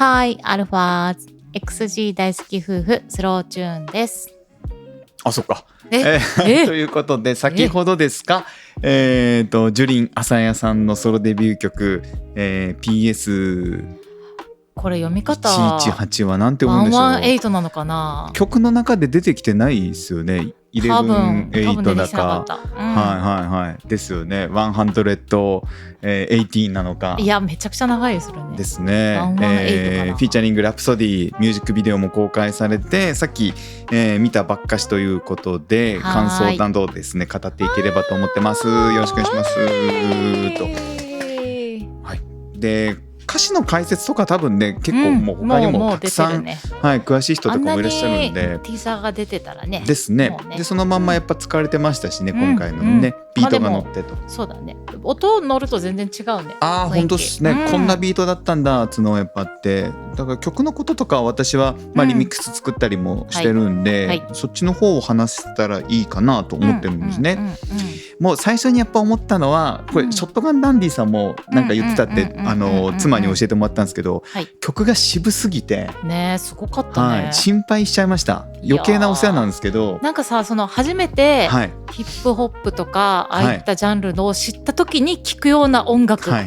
はい、アルファーズ XG 大好き夫婦スローチューンです。あ、そっか。とえいうことで先ほどですか、ジュリン朝やさんのソロデビュー曲、PS これ読み方118はなんて読むんでしょう。118なのかな。曲の中で出てきてないですよね。11-8だか、はいですよね。118なのか。いやめちゃくちゃ長いですよね。ですね。フィーチャリングラプソディミュージックビデオも公開されて、さっき、見たばっかしということで感想などですね語っていければと思ってます。よろしくお願いしますと。はい。で歌詞の解説とか多分ね結構もう他にもたくさん、詳しい人とかもいらっしゃるんで、ティーザーが出てたらねですね。でそのまんまやっぱ使われてましたしね、今回のね、ビートが乗ってと。そうだね。音乗ると全然違うね。本当ですね、こんなビートだったんだつのやっぱあって、だから曲のこととか私はリミックス作ったりもしてるんで、そっちの方を話せたらいいかなと思ってるんですね。もう最初にやっぱ思ったのはこれ、ショットガンダンディさんもなんか言ってたって妻に教えてもらったんですけど、曲が渋すぎてね、すごかったね。心配しちゃいました。余計なお世話なんですけど、なんかさ、その初めてヒップホップとかああいったジャンルのを知った時に聴くような音楽の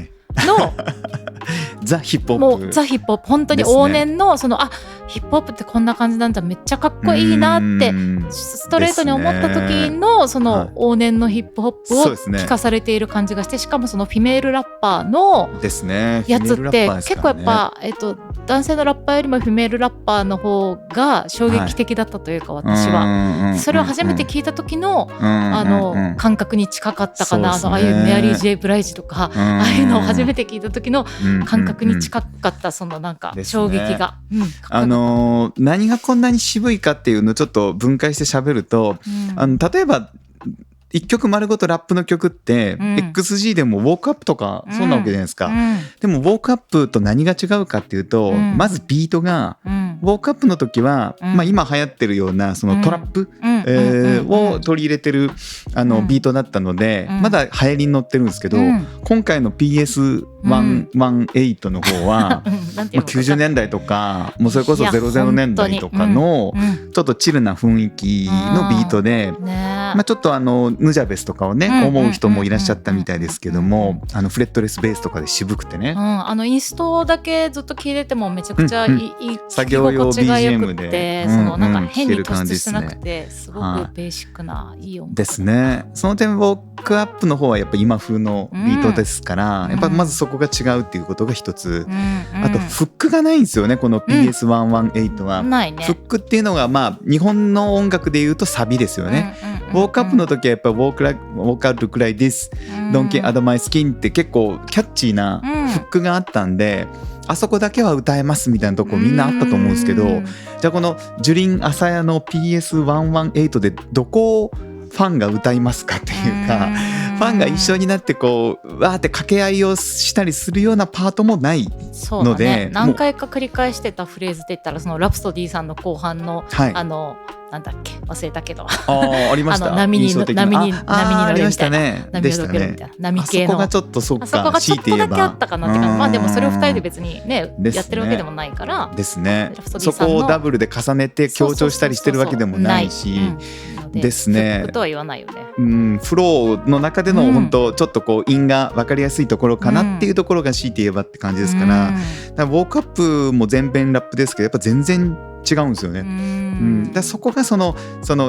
ザ・ヒップホップ、もうザ・ヒップホップ、本当に往年のそのヒップホップってこんな感じなんだ、めっちゃかっこいいなってストレートに思った時のその往年のヒップホップを聴かされている感じがして、しかもそのフィメールラッパーのやつって結構やっぱ男性のラッパーよりもフィメールラッパーの方が衝撃的だったというか、私はそれを初めて聞いた時の感覚に近かったかな。ああいうメアリー・ジェイ・ブライジとかああいうのを初めて聞いた時の感覚に近かった、そのなんか衝撃が、何がこんなに渋いかっていうのをちょっと分解して喋ると、例えば一曲丸ごとラップの曲って、XG でもウォークアップとかそうなわけじゃないですか。でもウォークアップと何が違うかっていうと、まずビートが、ウォークアップの時は、今流行ってるようなそのトラップを取り入れてるビートだったので、まだ流行りに乗ってるんですけど、今回の PS118 の方は90年代とかもうそれこそ00年代とかのちょっとチルな雰囲気のビートで、ちょっとヌジャベスとかをね思う人もいらっしゃったみたいですけども、フレットレスベースとかで渋くてね、インストだけずっと聴いててもめちゃくちゃいい作業用 BGM で、そのなんか変に突出してなくてすごくベーシックないい音楽ですね。その点ウォークアップの方はやっぱ今風のビートですから、やっぱまずそこが違うっていうことが一つ、あとフックがないんですよね、この PS118 は。フックっていうのが日本の音楽でいうとサビですよね。ウォークアップの時はやっぱウォークアウトくらいです、ドンキーアドマイスキンって結構キャッチーなフックがあったんで、あそこだけは歌えますみたいなとこみんなあったと思うんですけど、じゃあこのジュリン朝やの PS118 でどこをファンが歌いますかっていうか、ファンが一緒になってこうわーって掛け合いをしたりするようなパートもないので、何回か繰り返してたフレーズって言ったら、そのラプソディさんの後半の、なんだっけ忘れたけど、ありました。波に乗れみたいな、波をどけるみたいな、波系のあそこがちょっとそっか、あそこがちょっとだけあったかなってか、でもそれを2人で別にねやってるわけでもないからですね。そこをダブルで重ねて強調したりしてるわけでもないしですね。フックとは言わないよね。フローの中での本当ちょっとこう韻が分かりやすいところかなっていうところが強いて言えばって感じですから、ウォークアップも全編ラップですけどやっぱ全然違うんですよね。だそこがその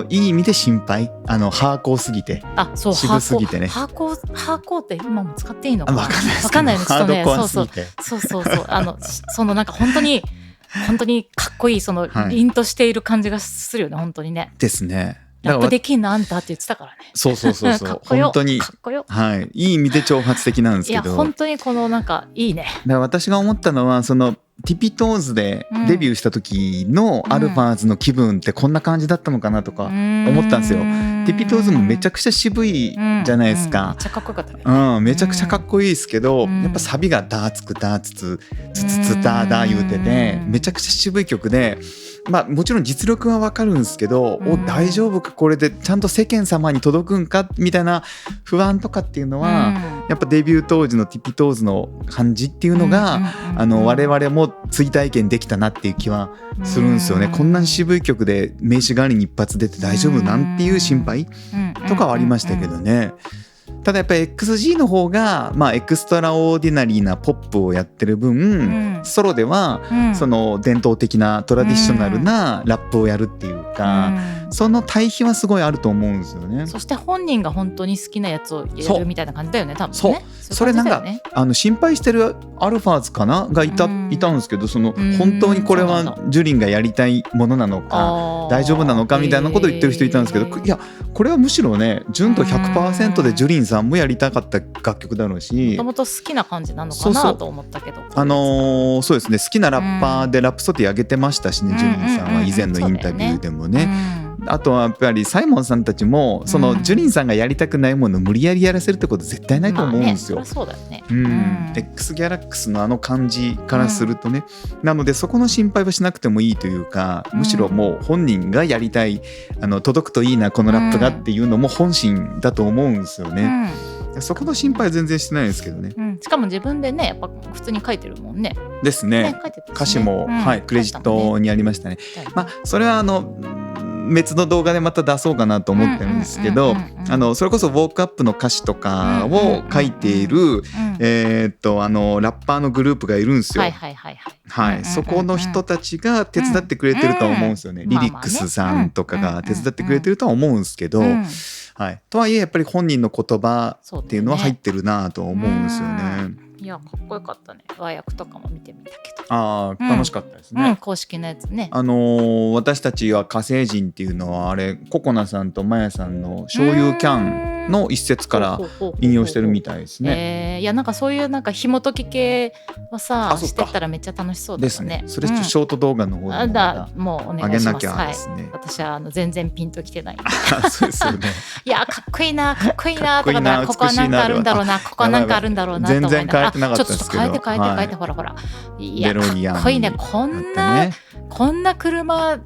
いい意味で心配、ハーコーすぎて、渋すぎてね。ハーコーって今も使っていいのかな、分かんないですけど、ね、ハードコアすぎて、そのなんか本当にかっこいいその凛としている感じがするよね、本当にね。ですね。ラップできんのあんたって言ってたからね。そう本当にかっこよ、いい意味で挑発的なんですけど、いや本当にこのなんかいいね。だから私が思ったのはそのティピトーズでデビューした時のアルファーズの気分ってこんな感じだったのかなとか思ったんですよ。ティピトーズもめちゃくちゃ渋いじゃないですか。めっちゃかっこよかったね。めちゃくちゃかっこいいですけど、やっぱサビがダーツクダーツツツツツダーダー言うてて、めちゃくちゃ渋い曲で、もちろん実力は分かるんですけど、大丈夫かこれでちゃんと世間様に届くんかみたいな不安とかっていうのはやっぱデビュー当時のティピトーズの感じっていうのが、我々も追体験できたなっていう気はするんですよね。こんなに渋い曲で名刺代わりに一発出て大丈夫なんていう心配とかはありましたけどね。ただやっぱり XG の方が、エクストラオーディナリーなポップをやってる分、ソロではその伝統的なトラディショナルなラップをやるっていうか、その対比はすごいあると思うんですよね。そして本人が本当に好きなやつをやるみたいな感じだよね、多分ね。それなんか心配してるアルファーズかながいたんですけど、その本当にこれはジュリンがやりたいものなのか大丈夫なのかみたいなことを言ってる人いたんですけど、いやこれはむしろね、ジュンと 100% でジュリンさんもやりたかった楽曲だろうし、もともと好きな感じなのかなと思ったけど、そうですね、好きなラッパーでラップソディ上げてましたしね、ジュリンさんは以前のインタビューでもね。あとはやっぱりサイモンさんたちもそのジュリンさんがやりたくないものを無理やりやらせるってこと絶対ないと思うんですよ。そうだよね。X ギャラックスのあの感じからするとね、なのでそこの心配はしなくてもいいというか、むしろもう本人がやりたい、届くといいなこのラップがっていうのも本心だと思うんですよね。そこの心配は全然してないですけどね。しかも自分でね、やっぱ普通に書いてるもんね。ですね。歌詞も、クレジットにありましたね。それは別の動画でまた出そうかなと思ってるんですけど、それこそウォークアップの歌詞とかを書いているラッパーのグループがいるんですよ。そこの人たちが手伝ってくれてるとは思うんですよね。リリックスさんとかが手伝ってくれてるとは思うんですけど、とはいえやっぱり本人の言葉っていうのは入ってるなと思うんですよね。いや、かっこよかったね。和訳とかも見てみたけど。楽しかったですね。公式のやつね。私たちは火星人っていうのはあれココナさんとマヤさんの醤油キャンの一節から引用してるみたいですね。いや、なんかそういうなんか紐解き系はさしてったらめっちゃ楽しそうですね。それショート動画の方でもうお願いします。私は全然ピンときてない。そうですよね。いや、かっこいいなかっこいいなとか、ここはなんかあるんだろうな、ここはなんかあるんだろうなと思いながら、全然変えてなかったですけど、ちょっと変えてほらほら、いやかっこいいね。こんな車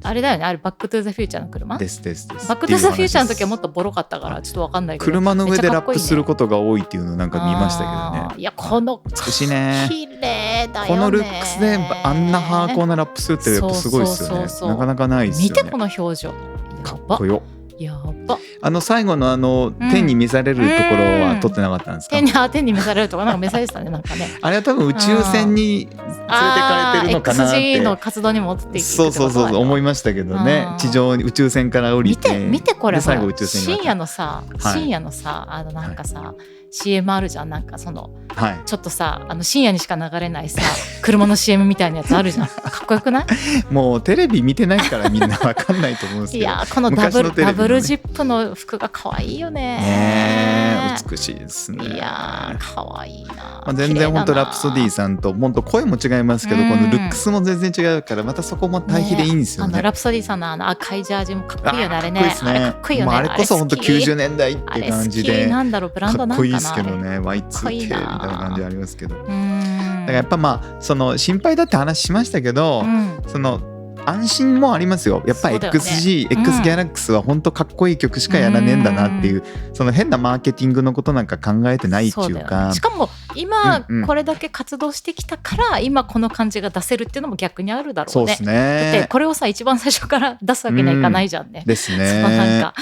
あれだよね、あれバックトゥーザフューチャーの車です。バックトゥーザフューチャーの時はもっとボロかったからちょっとわかんないけど、車の上でラップすることが多いっていうのなんか見ましたけどね。いや、この美しいね、綺麗だよね。このルックスであんなハードコアなラップするってやっぱすごいですよね。なかなかないですよね。見てこの表情、かっこよ。やば。最後の天に召されるところは撮ってなかったんですか？天に召されるところなんか召されてたね、なんかね。あれは多分宇宙船に連れてかれてるのかなって。XG の活動にもっていくってこと。そう思いましたけどね。地上に宇宙船から降りて。見てこれ。最後宇宙船に。深夜のさなんかさ。CM あるじゃん、なんかその、ちょっとさ深夜にしか流れないさ車の CM みたいなやつあるじゃん。かっこよくない？もうテレビ見てないからみんなわかんないと思うんですけど、いや、このダブルジップの服が可愛いよね。美しいですね。いや、可愛いな。全然本当ラプソディさんと本当声も違いますけど、このルックスも全然違うから、またそこも対比でいいんですよね。ラプソディさんの赤いジャージもかっこいいよね。あれね、あれかっこいいよね。あれこそ本当90年代って感じで、なんだろう、ブランドなんかな。ですけどね、Y2K みたいな感じありますけど、だからやっぱその心配だって話しましたけど、その安心もありますよ。やっぱり XG、X ギャラックスは本当かっこいい曲しかやらねえんだなっていう、その変なマーケティングのことなんか考えてないっていうか、しかも今これだけ活動してきたから今この感じが出せるっていうのも逆にあるだろうね。そうですね。だってこれをさ一番最初から出すわけにはいかないじゃんね。ですね。なんか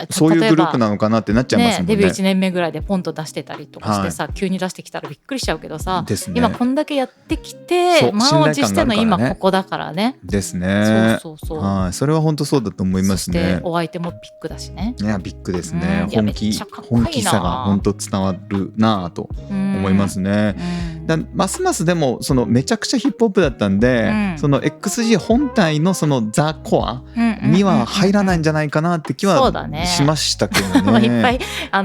そういうグループなのかなってなっちゃいますもんね。デビュー1年目ぐらいでポンと出してたりとかしてさ、急に出してきたらびっくりしちゃうけどさ、今こんだけやってきて満を持しての今ここだからね。ですね。それは本当そうだと思いますね。そしてお相手もビッグだしね。いやビッグですね。本気さが本当伝わるなと思いますね。ますますでもそのめちゃくちゃヒップホップだったんで、その XG 本体のそのザ・コアには入らないんじゃないかなって気はしましたけどね。いっぱい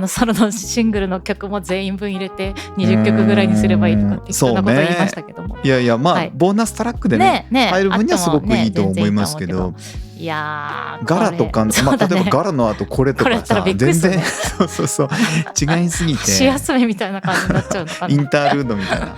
ソロのシングルの曲も全員分入れて20曲ぐらいにすればいいとかってそんなこと言いましたけども、いやいやボーナストラックでね入る分にはすごくいいと思いますけど、いやガラとか、例えばガラの後これとかさ、全然そう違いすぎて箸休めみたいな感じになっちゃうのかな。インタールードみたいな。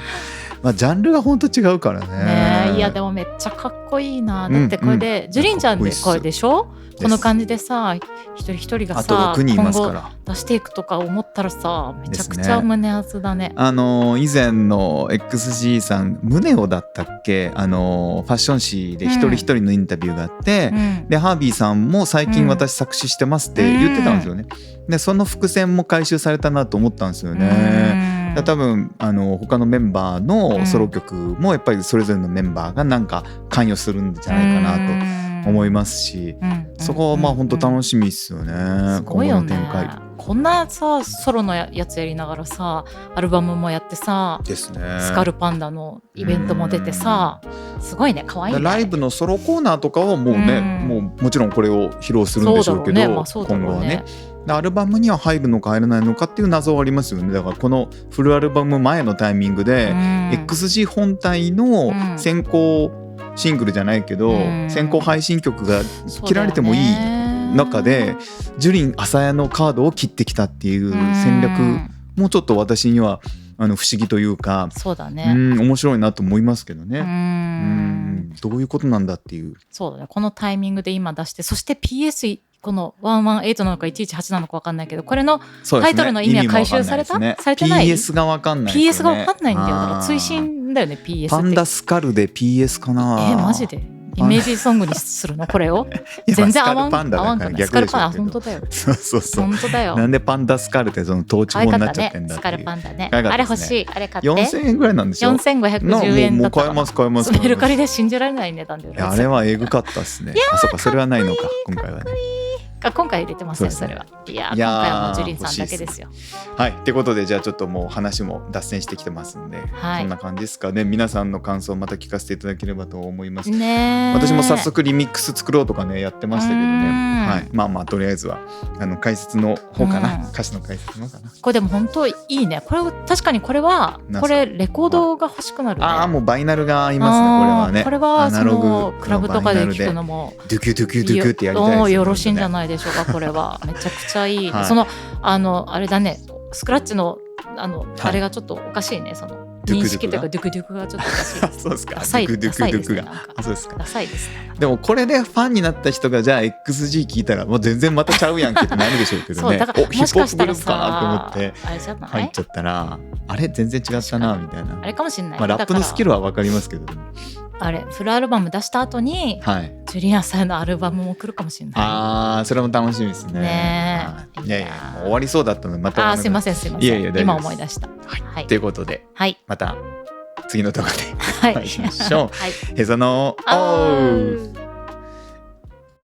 ジャンルが本当違うからね。いやでもめっちゃかっこいいな。だってこれで、ジュリンちゃんでこれでしょ、この感じでさ一人一人がさあと6人いますか今後出していくとか思ったらさめちゃくちゃ胸熱だね。以前の XG さんムネオだったっけ、ファッション誌で一人一人のインタビューがあって、でハービーさんも最近私作詞してますって言ってたんですよね。でその伏線も回収されたなと思ったんですよね。多分他のメンバーのソロ曲もやっぱりそれぞれのメンバーがなんか関与するんじゃないかなと思いますし、そこはまあ本当楽しみですよね。すごいよね。今後の展開こんなさソロのやつやりながらさアルバムもやってさですね、スカルパンダのイベントも出てさすごいね、可愛いね。ライブのソロコーナーとかはもうね、もちろんこれを披露するんでしょうけど、今後はねアルバムには入るのか入らないのかっていう謎はありますよね。だからこのフルアルバム前のタイミングで XG 本体の先行シングルじゃないけど先行配信曲が切られてもいい中でジュリン朝谷のカードを切ってきたっていう戦略もちょっと私には不思議というか、そうだね、面白いなと思いますけどね。どういうことなんだっていう。そうだね、このタイミングで今出して、そして PS この118なのか118なのか分かんないけど、これのタイトルの意味は回収された、ね、されてない PS が分かんないですよね。 PS が分かんないんだよ。だから追伸だよね PS って。パンダスカルで PS かな。マジでイメージソングにするのこれを全然合わんかな。スカルパンダ、本当だよ。そう本当だよ。なんでパンダスカルってその統治法になっちゃってんだっていう。スカルパンダね。あれ欲しい、あれ買って。4000円ぐらいなんでしょ。4510円だったかな。もう買えます。メルカリで信じられない値段で。あれはエグかったっすね。あ、そうか、それはないのか今回はね。今回入れてません、それは。いや、今回はもうジュリンさんだけですよ。はい、ってことでじゃあちょっともう話も脱線してきてますんで、そんな感じですかね。皆さんの感想をまた聞かせていただければと思います。私も早速リミックス作ろうとかねやってましたけどね。はい、まあとりあえずは解説の方かな、歌詞の解説の方かな。これでも本当いいね。これ確かにこれレコードが欲しくなるね。もうバイナルが合いますね、これはね。これはそのクラブとかで聞くのもドゥキュドゥキュドゥキュってやりたいですね。よろしいんじゃないでしょうか。これはめちゃくちゃいい。そのあれだね、スクラッチのあれがちょっとおかしいね。その認識というかドゥクドゥクがちょっとおかしいです。そうですか。ダサいですね。そうですか。ダサいですね。でもこれでファンになった人がじゃあ XG 聞いたらもう全然またちゃうやんけってなるでしょうけどね。だからもしかしたらさ、ヒップホップグループかなと思って入っちゃったらあれ全然違ったなみたいな。あれかもしれない。ラップのスキルは分かりますけどね。あれフルアルバム出した後に、ジュリアンさんのアルバムも来るかもしれない。それも楽しみですね。いやもう終わりそうだったのでまた。すいません。今思い出した。ということで、また次の動画でお会いしましょう。はい。へその